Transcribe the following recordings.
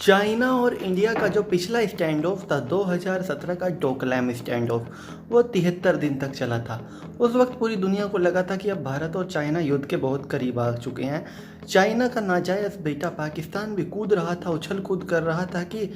China और India का जो पिछला स्टैंड ऑफ था 2017 का डोकलाम स्टैंड ऑफ, वो 73 दिन तक चला था। उस वक्त पूरी दुनिया को लगा था कि अब भारत और चाइना युद्ध के बहुत करीब आ चुके हैं। चाइना का नाजायज़ बेटा पाकिस्तान भी कूद रहा था, उछल कूद कर रहा था कि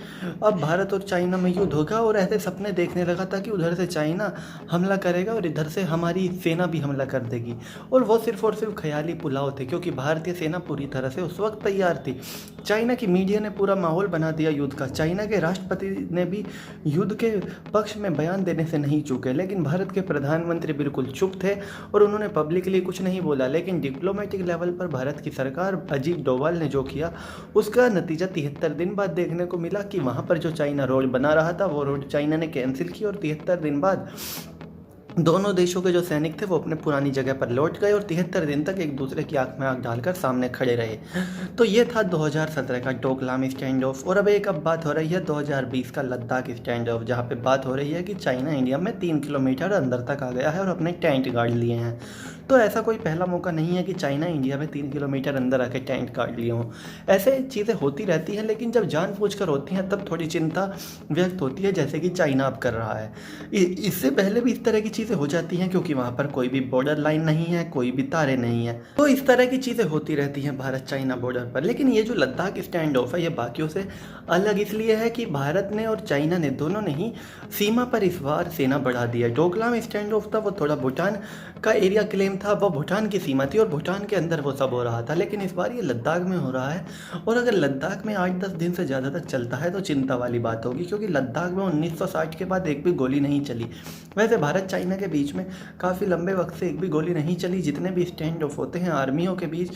अब भारत और चाइना में युद्ध होगा, और ऐसे सपने देखने लगा था कि उधर से चाइना हमला करेगा और इधर से हमारी सेना भी हमला कर देगी। और सिर्फ ख्याली पुलाव थे, क्योंकि भारतीय सेना पूरी तरह से उस वक्त तैयार थी। चाइना की मीडिया ने पूरा माहौल बना दिया युद्ध का। चाइना के राष्ट्रपति ने भी युद्ध के पक्ष में बयान देने से नहीं चूके, लेकिन भारत के प्रधानमंत्री बिल्कुल चुप थे और उन्होंने पब्लिकली कुछ नहीं बोला। लेकिन डिप्लोमेटिक लेवल पर भारत की सरकार अजीत डोभाल ने जो किया, उसका नतीजा 73 दिन बाद देखने को मिला कि वहाँ पर जो चाइना रोड बना रहा था वो रोड चाइना ने कैंसिल की, और 73 दिन बाद दोनों देशों के जो सैनिक थे वो अपने पुरानी जगह पर लौट गए और 73 दिन तक एक दूसरे की आंख में आंख डालकर सामने खड़े रहे। तो ये था 2017 का डोकलाम स्टैंड ऑफ। और अब बात हो रही है 2020 का लद्दाख स्टैंड ऑफ, जहाँ पे बात हो रही है कि चाइना इंडिया में 3 किलोमीटर अंदर तक आ गया है और अपने टेंट गाड़ लिए हैं। तो ऐसा कोई पहला मौका नहीं है कि चाइना इंडिया में 3 किलोमीटर अंदर आके टेंट गाड़ लिए हों। ऐसे चीज़ें होती रहती हैं, लेकिन जब जानबूझकर होती हैं तब थोड़ी चिंता व्यक्त होती है, जैसे कि चाइना अब कर रहा है। इससे पहले भी इस तरह की चीज़ें हो जाती हैं, क्योंकि वहाँ पर कोई भी बॉर्डर लाइन नहीं है, कोई भी तारे नहीं है। तो इस तरह की चीज़ें होती रहती हैं भारत चाइना बॉर्डर पर। लेकिन ये जो लद्दाख स्टैंड ऑफ है, ये बाकियों से अलग इसलिए है कि भारत ने और चाइना ने दोनों ने ही सीमा पर इस बार सेना बढ़ा दी है। डोकलाम स्टैंड ऑफ था वो थोड़ा भूटान का एरिया क्लेम था, वो भूटान की सीमा थी और भूटान के अंदर वो सब हो रहा था। लेकिन इस बार ये लद्दाख में हो रहा है, और अगर लद्दाख में 8-10 दिन से ज़्यादा तक चलता है तो चिंता वाली बात होगी, क्योंकि लद्दाख में 1960 के बाद एक भी गोली नहीं चली। वैसे भारत चाइना के बीच में काफ़ी लंबे वक्त से एक भी गोली नहीं चली। जितने भी स्टैंड ऑफ होते हैं आर्मियों के बीच,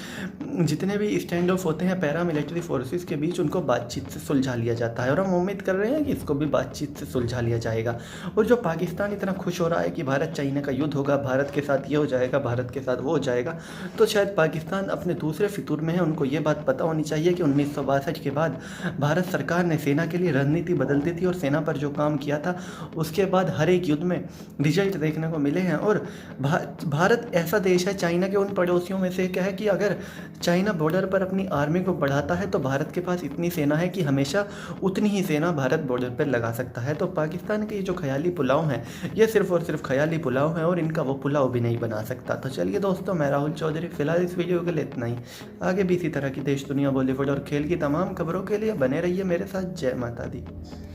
जितने भी स्टैंड ऑफ होते हैं पैरामिलिट्री फोर्सेस के बीच, उनको बातचीत से सुलझा लिया जाता है, और हम उम्मीद कर रहे हैं कि इसको भी बातचीत से सुलझा लिया जाएगा। और जो पाकिस्तान इतना खुश हो रहा है कि भारत चाइना का युद्ध होगा, भारत के साथ ये हो जाएगा, भारत के साथ वो हो जाएगा, तो शायद पाकिस्तान अपने दूसरे फितूर में है। उनको ये बात पता होनी चाहिए कि 1962 के बाद भारत सरकार ने सेना के लिए रणनीति बदल दी थी, और सेना पर जो काम किया था उसके बाद हर एक युद्ध में रिजल्ट देखने को मिले हैं। और भारत ऐसा देश है, चाइना के उन पड़ोसियों में से क्या है कि अगर चाइना बॉर्डर पर अपनी आर्मी को बढ़ाता है तो भारत के पास इतनी सेना है कि हमेशा उतनी ही सेना भारत बॉर्डर पर लगा सकता है। तो पाकिस्तान के ये जो ख्याली पुलाव हैं, ये सिर्फ और सिर्फ ख्याली पुलाव हैं, और इनका वो पुलाव भी नहीं बना सकता। तो चलिए दोस्तों, मैं राहुल चौधरी, फिलहाल इस वीडियो के लिए इतना ही। आगे भी इसी तरह की देश दुनिया, बॉलीवुड और खेल की तमाम खबरों के लिए बने रहिए मेरे साथ। जय माता दी।